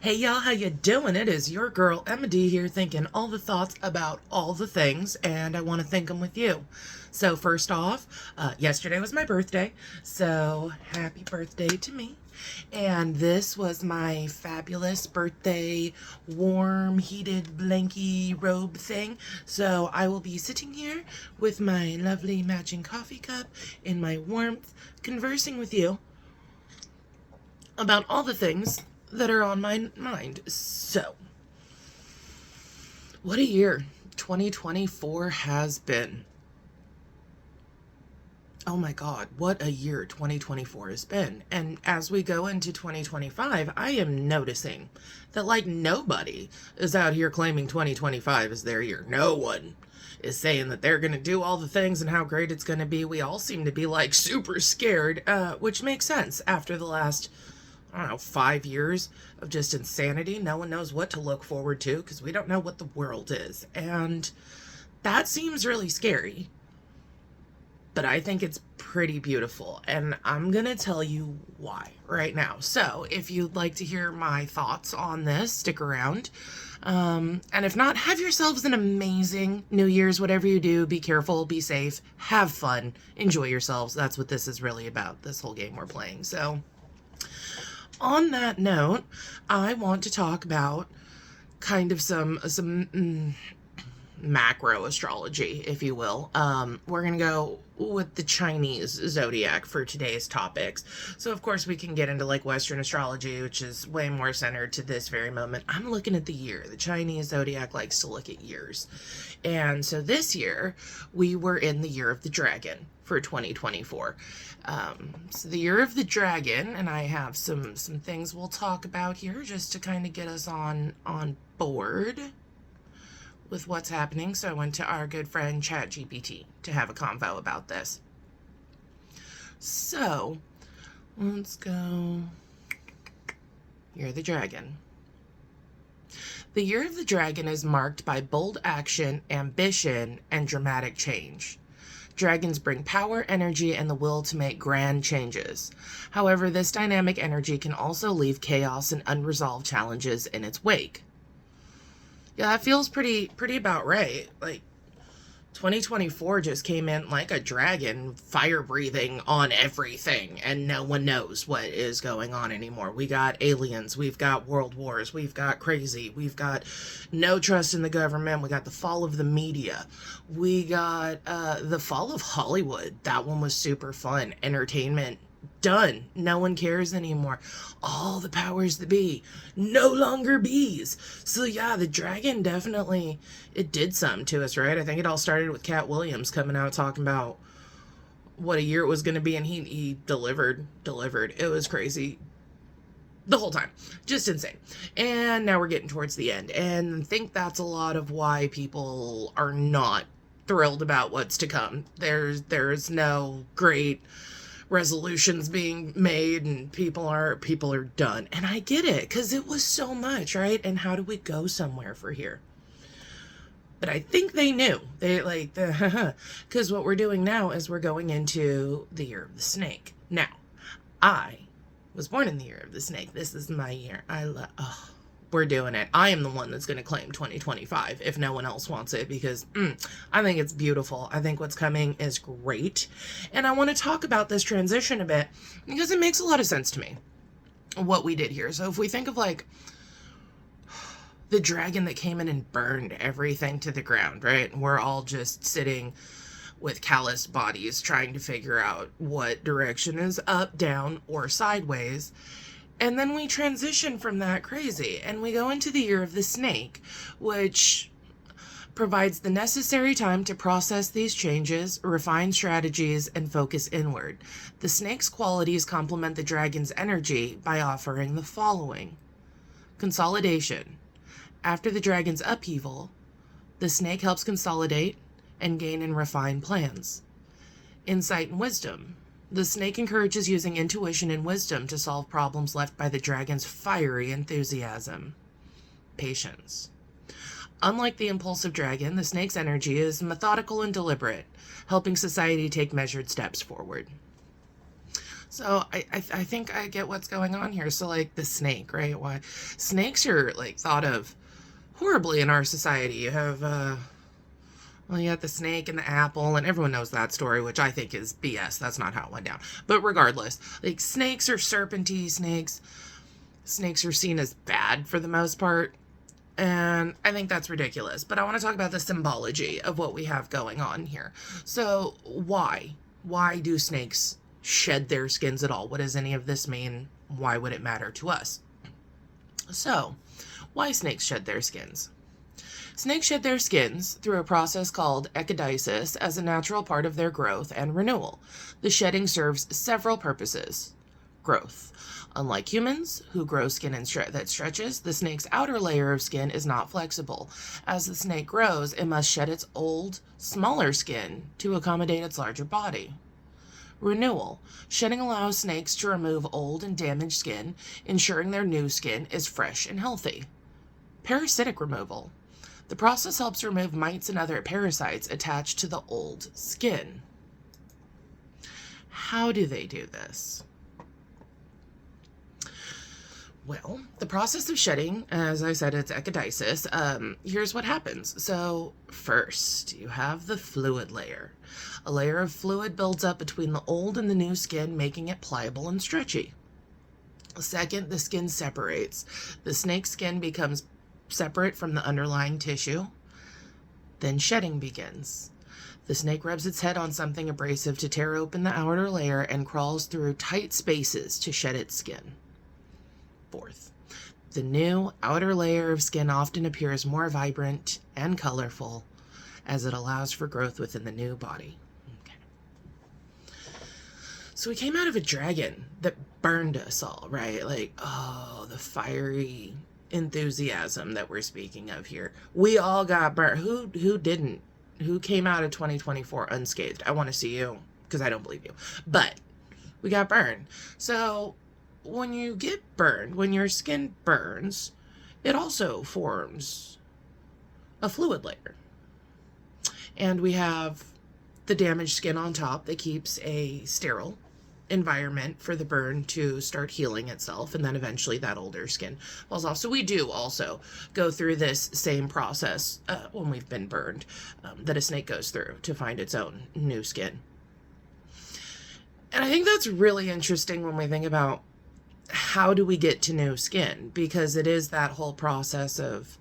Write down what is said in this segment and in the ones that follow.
Hey y'all, how you doing? It is your girl Emma D here, thinking all the thoughts about all the things, and I want to think them with you. So first off, yesterday was my birthday, so happy birthday to me. And this was my fabulous birthday warm heated blankie robe thing. So I will be sitting here with my lovely matching coffee cup in my warmth, conversing with you about all the things that are on my mind. So, what a year 2024 has been. Oh my God, what a year 2024 has been. And as we go into 2025, I am noticing that like nobody is out here claiming 2025 is their year. No one is saying that they're going to do all the things and how great it's going to be. We all seem to be like super scared, which makes sense after the last, I don't know, 5 years of just insanity. No one knows what to look forward to because we don't know what the world is. And that seems really scary. But I think it's pretty beautiful. And I'm going to tell you why right now. So if you'd like to hear my thoughts on this, stick around. And if not, have yourselves an amazing New Year's, whatever you do. Be careful, be safe, have fun, enjoy yourselves. That's what this is really about, this whole game we're playing. So on that note, I want to talk about kind of some macro astrology, if you will. We're going to go with the Chinese zodiac for today's topics. So, of course, we can get into like Western astrology, which is way more centered to this very moment. I'm looking at the year. The Chinese zodiac likes to look at years. And so this year, we were in the year of the dragon for 2024. So the year of the dragon, and I have some things we'll talk about here just to kind of get us on board with what's happening. So I went to our good friend ChatGPT to have a convo about this. So let's go. Year of the dragon. The year of the dragon is marked by bold action, ambition, and dramatic change. Dragons bring power, energy, and the will to make grand changes. However, this dynamic energy can also leave chaos and unresolved challenges in its wake. Yeah, that feels pretty about right. Like 2024 just came in like a dragon, fire breathing on everything, and no one knows what is going on anymore. We got aliens, we've got world wars, we've got crazy, we've got no trust in the government, we got the fall of the media, we got the fall of Hollywood. That one was super fun. Entertainment done. No one cares anymore. All the powers that be no longer bees. So yeah, the dragon definitely, it did something to us, right? I think it all started with Cat Williams coming out talking about what a year it was going to be, and he delivered. It was crazy the whole time. Just insane. And now we're getting towards the end, and I think that's a lot of why people are not thrilled about what's to come. There's no great resolutions being made, and people are done. And I get it, because it was so much, right? And how do we go somewhere for here? But I think they knew. They like the because what we're doing now is we're going into the year of the snake. Now, I was born in the year of the snake. This is my year. We're doing it. I am the one that's going to claim 2025 if no one else wants it, because I think it's beautiful. I think what's coming is great. And I want to talk about this transition a bit because it makes a lot of sense to me what we did here. So if we think of like the dragon that came in and burned everything to the ground, right? And we're all just sitting with calloused bodies trying to figure out what direction is up, down, or sideways. And then we transition from that crazy and we go into the year of the snake, which provides the necessary time to process these changes, refine strategies, and focus inward. The snake's qualities complement the dragon's energy by offering the following. Consolidation. After the dragon's upheaval, the snake helps consolidate and gain and refine plans. Insight and wisdom. The snake encourages using intuition and wisdom to solve problems left by the dragon's fiery enthusiasm. Patience. Unlike the impulsive dragon, the snake's energy is methodical and deliberate, helping society take measured steps forward. So I think I get what's going on here. So like the snake, right? Why snakes are like thought of horribly in our society. You have well, you got the snake and the apple, and everyone knows that story, which I think is BS. That's not how it went down. But regardless, like snakes are serpentine snakes. Snakes are seen as bad for the most part. And I think that's ridiculous. But I want to talk about the symbology of what we have going on here. So why? Why do snakes shed their skins at all? What does any of this mean? Why would it matter to us? So, why snakes shed their skins? Snakes shed their skins through a process called ecdysis as a natural part of their growth and renewal. The shedding serves several purposes. Growth. Unlike humans, who grow skin that stretches, the snake's outer layer of skin is not flexible. As the snake grows, it must shed its old, smaller skin to accommodate its larger body. Renewal. Shedding allows snakes to remove old and damaged skin, ensuring their new skin is fresh and healthy. Parasitic removal. The process helps remove mites and other parasites attached to the old skin. How do they do this? Well, the process of shedding, as I said, it's ecdysis. Here's what happens. So first, you have the fluid layer. A layer of fluid builds up between the old and the new skin, making it pliable and stretchy. Second, the skin separates. The snake's skin becomes separate from the underlying tissue. Then shedding begins. The snake rubs its head on something abrasive to tear open the outer layer and crawls through tight spaces to shed its skin. Fourth, the new outer layer of skin often appears more vibrant and colorful as it allows for growth within the new body. Okay. So we came out of a dragon that burned us all, right? Like, oh, the fiery enthusiasm that we're speaking of here. We all got burnt. Who didn't? Who came out of 2024 unscathed? I want to see you, because I don't believe you. But we got burned. So when you get burned, when your skin burns, it also forms a fluid layer. And we have the damaged skin on top that keeps a sterile environment for the burn to start healing itself, and then eventually that older skin falls off. So we do also go through this same process when we've been burned that a snake goes through to find its own new skin. And I think that's really interesting when we think about how do we get to new skin, because it is that whole process of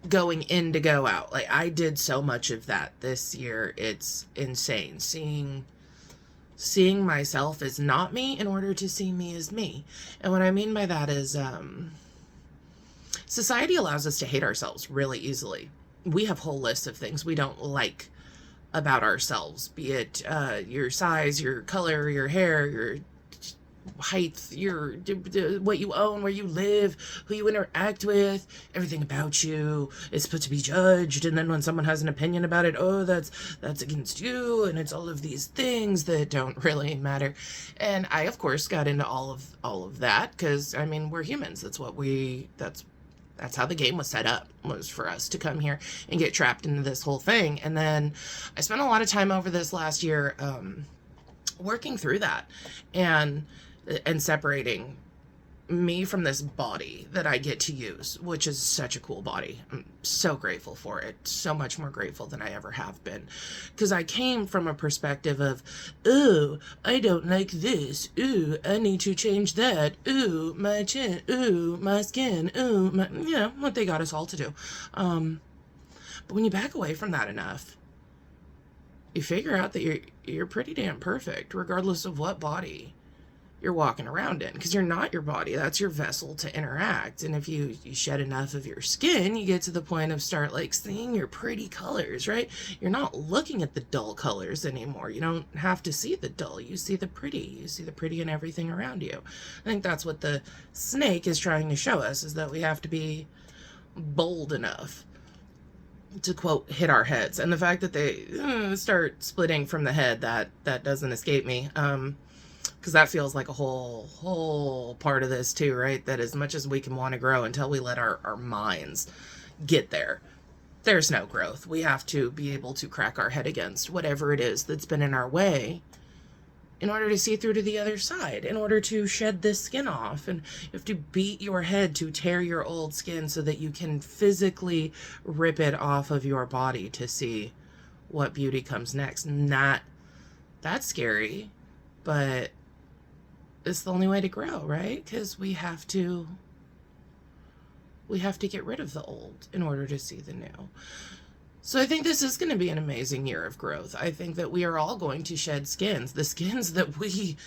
going in to go out. Like, I did so much of that this year. It's insane. Seeing myself as not me in order to see me as me. And what I mean by that is society allows us to hate ourselves really easily. We have whole lists of things we don't like about ourselves, be it your size, your color, your hair, your height, your what you own, where you live, who you interact with, everything about you is supposed to be judged. And then when someone has an opinion about it, oh, that's against you, and it's all of these things that don't really matter. And I, of course, got into all of that, because I mean, we're humans. That's how the game was set up, was for us to come here and get trapped into this whole thing. And then I spent a lot of time over this last year working through that and separating me from this body that I get to use, which is such a cool body. I'm so grateful for it. So much more grateful than I ever have been. Because I came from a perspective of, ooh, I don't like this. Ooh, I need to change that. Ooh, my chin. Ooh, my skin. Ooh, what they got us all to do. But when you back away from that enough, you figure out that you're pretty damn perfect, regardless of what body you're walking around in, because you're not your body. That's your vessel to interact. And if you shed enough of your skin, you get to the point of start like seeing your pretty colors, right? You're not looking at the dull colors anymore. You don't have to see the dull. You see the pretty. You see the pretty in everything around you. I think that's what the snake is trying to show us, is that we have to be bold enough to, quote, hit our heads. And the fact that they start splitting from the head, that doesn't escape me. Because that feels like a whole part of this too, right? That as much as we can want to grow, until we let our minds get there, there's no growth. We have to be able to crack our head against whatever it is that's been in our way in order to see through to the other side, in order to shed this skin off. And you have to beat your head to tear your old skin so that you can physically rip it off of your body to see what beauty comes next. That's scary, but it's the only way to grow, right? Because we have to get rid of the old in order to see the new. So I think this is going to be an amazing year of growth. I think that we are all going to shed skins. The skins that we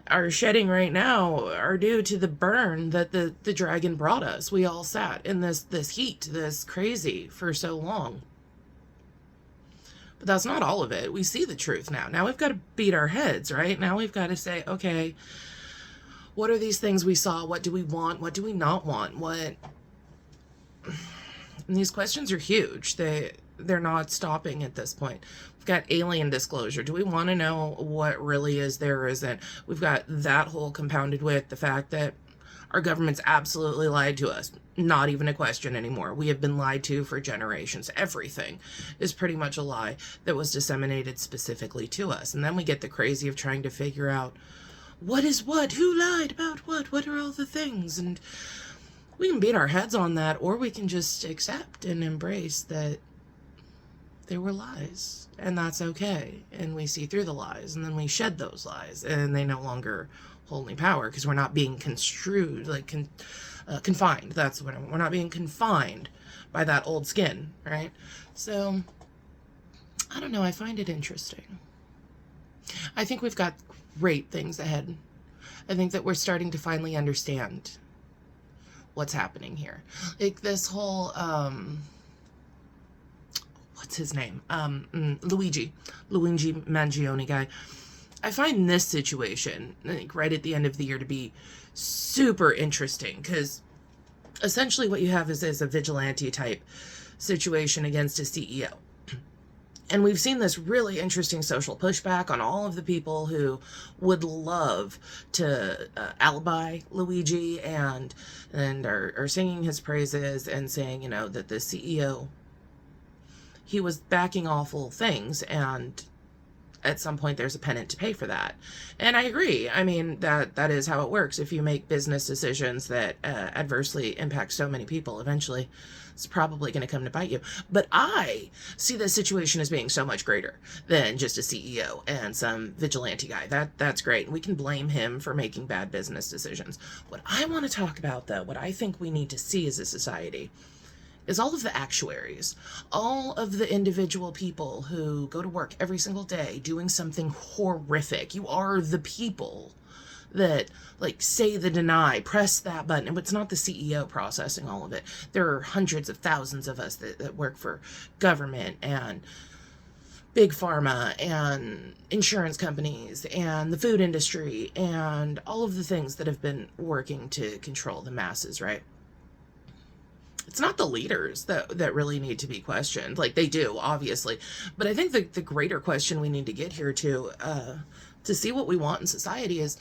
are shedding right now are due to the burn that the dragon brought us. We all sat in this heat, this crazy for so long. But that's not all of it. We see the truth now. Now we've got to beat our heads, right? Now we've got to say, okay, what are these things we saw? What do we want? What do we not want? And these questions are huge. They're not stopping at this point. We've got alien disclosure. Do we want to know what really is there or isn't? We've got that whole compounded with the fact that our government's absolutely lied to us. Not even a question anymore. We have been lied to for generations. Everything is pretty much a lie that was disseminated specifically to us. And then we get the crazy of trying to figure out what is what, who lied about what are all the things. And we can beat our heads on that, or we can just accept and embrace that they were lies, and that's okay. And we see through the lies, and then we shed those lies, and they no longer hold any power because we're not being construed, like confined. That's what we're not being confined by that old skin, right? So, I don't know. I find it interesting. I think we've got great things ahead. I think that we're starting to finally understand what's happening here. Like this whole, what's his name? Luigi Mangione guy. I find this situation, like right at the end of the year, to be super interesting because essentially what you have is a vigilante type situation against a CEO. And we've seen this really interesting social pushback on all of the people who would love to alibi Luigi and are singing his praises and saying, you know, that the CEO, he was backing awful things, and at some point there's a penance to pay for that. And I agree. I mean, that is how it works. If you make business decisions that adversely impact so many people, eventually it's probably going to come to bite you. But I see this situation as being so much greater than just a CEO and some vigilante guy. That's great. We can blame him for making bad business decisions. What I want to talk about, though, what I think we need to see as a society, is all of the actuaries, all of the individual people who go to work every single day doing something horrific. You are the people that, like, say the deny, press that button. And it's not the CEO processing all of it. There are hundreds of thousands of us that work for government and big pharma and insurance companies and the food industry and all of the things that have been working to control the masses, right? It's not the leaders that really need to be questioned. Like, they do, obviously. But I think the greater question we need to get here to see what we want in society is,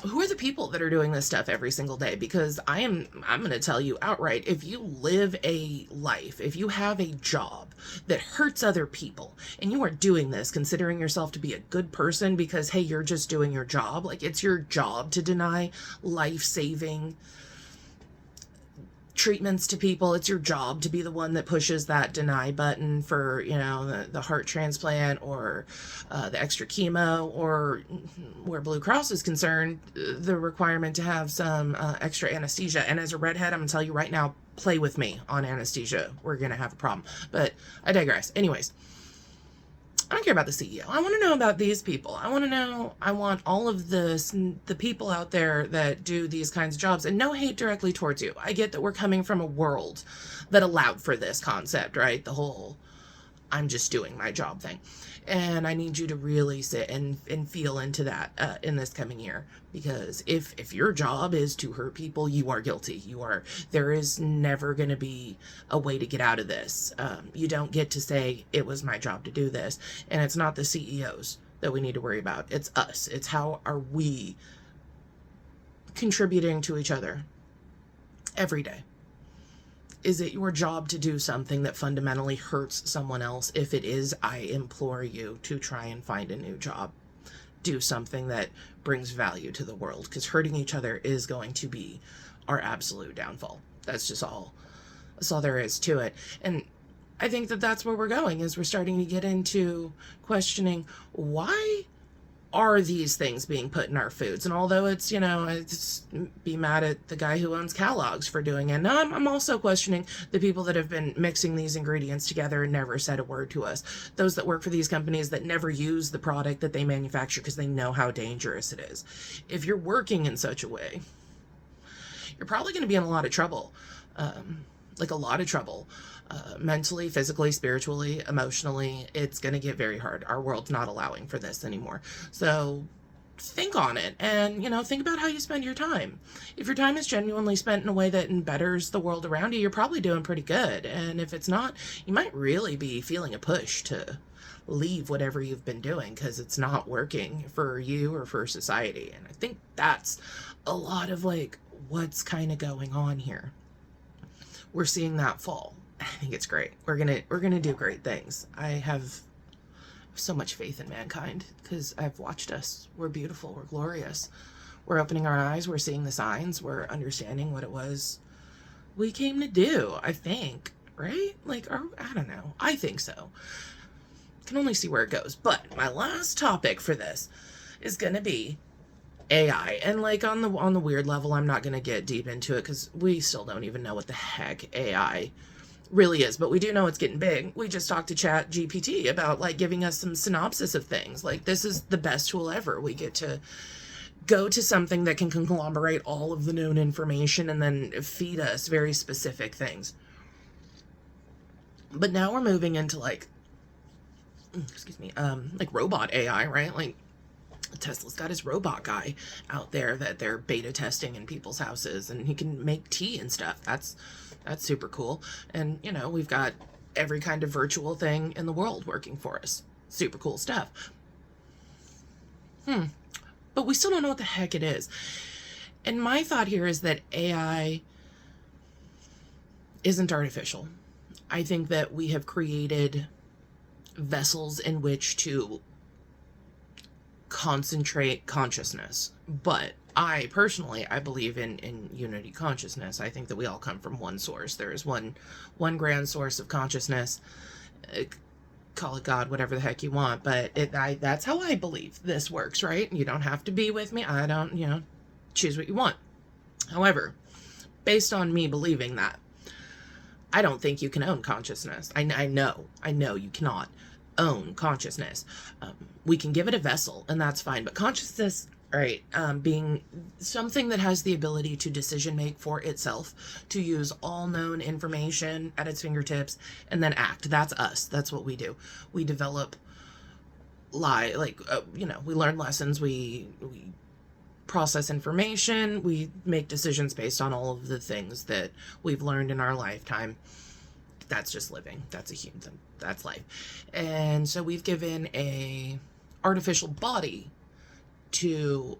who are the people that are doing this stuff every single day? Because I'm going to tell you outright, if you live a life, if you have a job that hurts other people, and you are doing this considering yourself to be a good person because, hey, you're just doing your job, like, it's your job to deny life-saving treatments to people. It's your job to be the one that pushes that deny button for, you know, the heart transplant or the extra chemo, or where Blue Cross is concerned, the requirement to have some extra anesthesia. And as a redhead, I'm gonna tell you right now, play with me on anesthesia. We're gonna have a problem. But I digress. Anyways, I don't care about the CEO. I want to know about these people. I want all of the people out there that do these kinds of jobs, and no hate directly towards you. I get that we're coming from a world that allowed for this concept, right? The whole, I'm just doing my job thing. And I need you to really sit and feel into that in this coming year. Because if your job is to hurt people, you are guilty. There is never going to be a way to get out of this. You don't get to say, it was my job to do this. And it's not the CEOs that we need to worry about. It's us. It's how are we contributing to each other every day. Is it your job to do something that fundamentally hurts someone else? If it is, I implore you to try and find a new job. do something that brings value to the world, because hurting each other is going to be our absolute downfall. That's all there is to it. And I think that that's where we're going, is we're starting to get into questioning, why are these things being put in our foods? And although it's, it's be mad at the guy who owns Kellogg's for doing it, no, I'm also questioning the people that have been mixing these ingredients together and never said a word to us. Those that work for these companies that never use the product that they manufacture because they know how dangerous it is. If you're working in such a way, you're probably going to be in a lot of trouble. Like a lot of trouble. Mentally, physically, spiritually, emotionally. It's going to get very hard. Our world's not allowing for this anymore. So think on it, and think about how you spend your time. If your time is genuinely spent in a way that betters the world around you, you're probably doing pretty good. And if it's not, you might really be feeling a push to leave whatever you've been doing, because it's not working for you or for society. And I think that's a lot of what's kind of going on here. We're seeing that fall. I think it's great. We're gonna do great things. I have so much faith in mankind, because I've watched us. We're beautiful. We're glorious. We're opening our eyes. We're seeing the signs. We're understanding what it was we came to do, I think. Right? I don't know. I think so. Can only see where it goes. But my last topic for this is gonna be AI. And on the weird level, I'm not gonna get deep into it, because we still don't even know what the heck AI really is, but we do know it's getting big. We just talked to Chat GPT about giving us some synopsis of things. This is the best tool ever. We get to go to something that can conglomerate all of the known information and then feed us very specific things. But now we're moving into robot AI, right? Tesla's got his robot guy out there that they're beta testing in people's houses, and he can make tea and stuff. That's super cool. And, we've got every kind of virtual thing in the world working for us. Super cool stuff. But we still don't know what the heck it is. And my thought here is that AI isn't artificial. I think that we have created vessels in which to concentrate consciousness. But I believe in unity consciousness. I think that we all come from one source. There is one grand source of consciousness. Call it God, whatever the heck you want. But that's how I believe this works, right? You don't have to be with me. I don't, choose what you want. However, based on me believing that, I don't think you can own consciousness. I know you cannot own consciousness. We can give it a vessel, and that's fine. But consciousness, right, being something that has the ability to decision make for itself, to use all known information at its fingertips, and then act. That's us. That's what we do. We develop we learn lessons. We process information. We make decisions based on all of the things that we've learned in our lifetime. That's just living. That's a human thing. That's life. And so we've given a artificial body to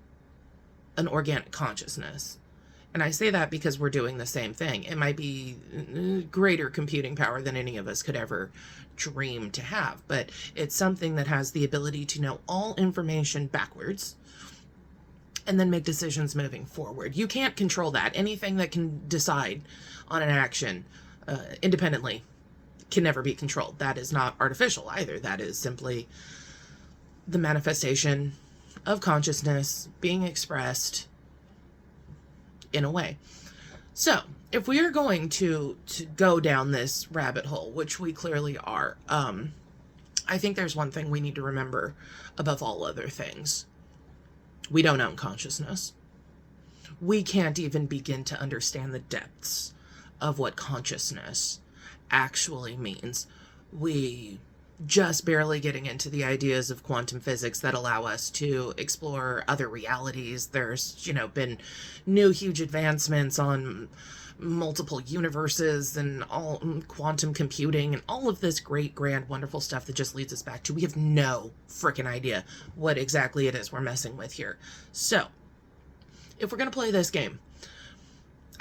an organic consciousness. And I say that because we're doing the same thing. It might be greater computing power than any of us could ever dream to have, but it's something that has the ability to know all information backwards and then make decisions moving forward. You can't control that. Anything that can decide on an action independently can never be controlled. That is not artificial either. That is simply the manifestation of consciousness being expressed in a way. So if we are going to go down this rabbit hole, which we clearly are, I think there's one thing we need to remember above all other things. We don't own consciousness. We can't even begin to understand the depths of what consciousness actually means. We just barely getting into the ideas of quantum physics that allow us to explore other realities. There's, been new huge advancements on multiple universes and all quantum computing and all of this great, grand, wonderful stuff that just leads us back to, we have no freaking idea what exactly it is we're messing with here. So if we're going to play this game,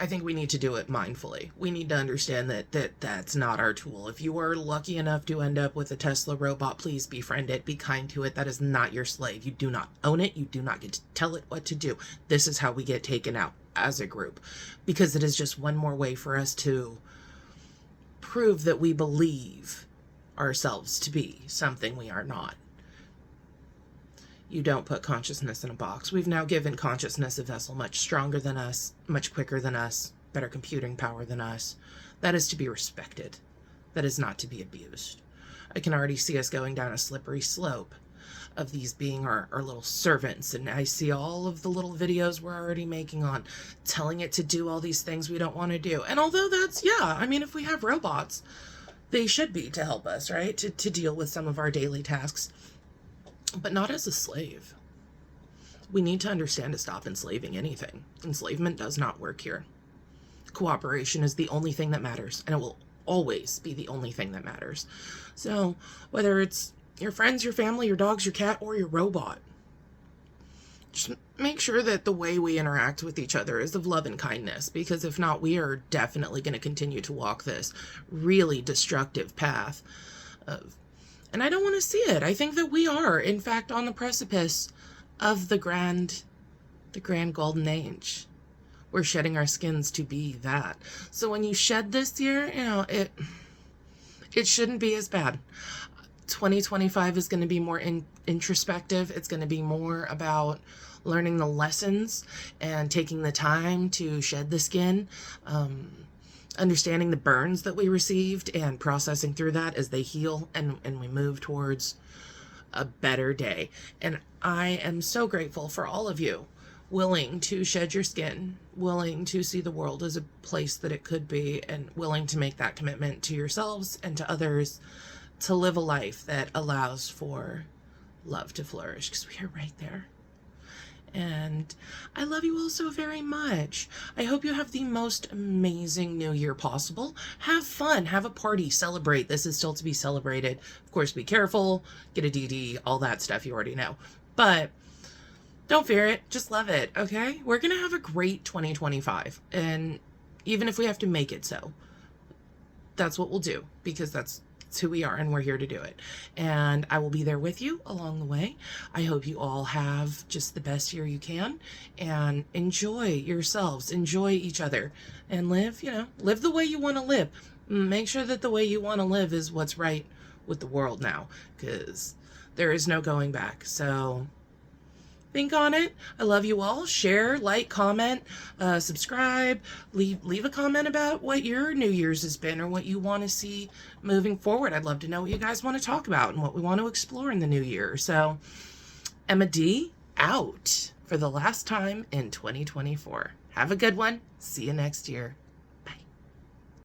I think we need to do it mindfully. We need to understand that that's not our tool. If you are lucky enough to end up with a Tesla robot, please befriend it, be kind to it. That is not your slave. You do not own it. You do not get to tell it what to do. This is how we get taken out as a group, because it is just one more way for us to prove that we believe ourselves to be something we are not. You don't put consciousness in a box. We've now given consciousness a vessel much stronger than us, much quicker than us, better computing power than us. That is to be respected. That is not to be abused. I can already see us going down a slippery slope of these being our little servants. And I see all of the little videos we're already making on telling it to do all these things we don't want to do. And although that's, yeah, I mean, if we have robots, they should be to help us, right? To deal with some of our daily tasks. But not as a slave. We need to understand to stop enslaving anything. Enslavement does not work here. Cooperation is the only thing that matters, and it will always be the only thing that matters. So whether it's your friends, your family, your dogs, your cat, or your robot, just make sure that the way we interact with each other is of love and kindness, because if not, we are definitely going to continue to walk this really destructive path of, and I don't want to see it. I think that we are, in fact, on the precipice of the grand golden age. We're shedding our skins to be that. So when you shed this year, you know, it shouldn't be as bad. 2025 is going to be more introspective. It's going to be more about learning the lessons and taking the time to shed the skin, understanding the burns that we received and processing through that as they heal and we move towards a better day. And I am so grateful for all of you willing to shed your skin, willing to see the world as a place that it could be, and willing to make that commitment to yourselves and to others to live a life that allows for love to flourish, because we are right there. And I love you all so very much. I hope you have the most amazing new year possible. Have fun, have a party, celebrate. This is still to be celebrated. Of course, be careful, get a DD, all that stuff you already know. But don't fear it, just love it, okay? We're gonna have a great 2025. And even if we have to make it so, that's what we'll do, because that's who we are, and we're here to do it. And I will be there with you along the way. I hope you all have just the best year you can, and enjoy yourselves, enjoy each other, and live, you know, live the way you want to live. Make sure that the way you want to live is what's right with the world now, because there is no going back. So think on it. I love you all. Share, like, comment, subscribe, leave a comment about what your New Year's has been or what you want to see moving forward. I'd love to know what you guys want to talk about and what we want to explore in the new year. So Emma D out for the last time in 2024. Have a good one. See you next year.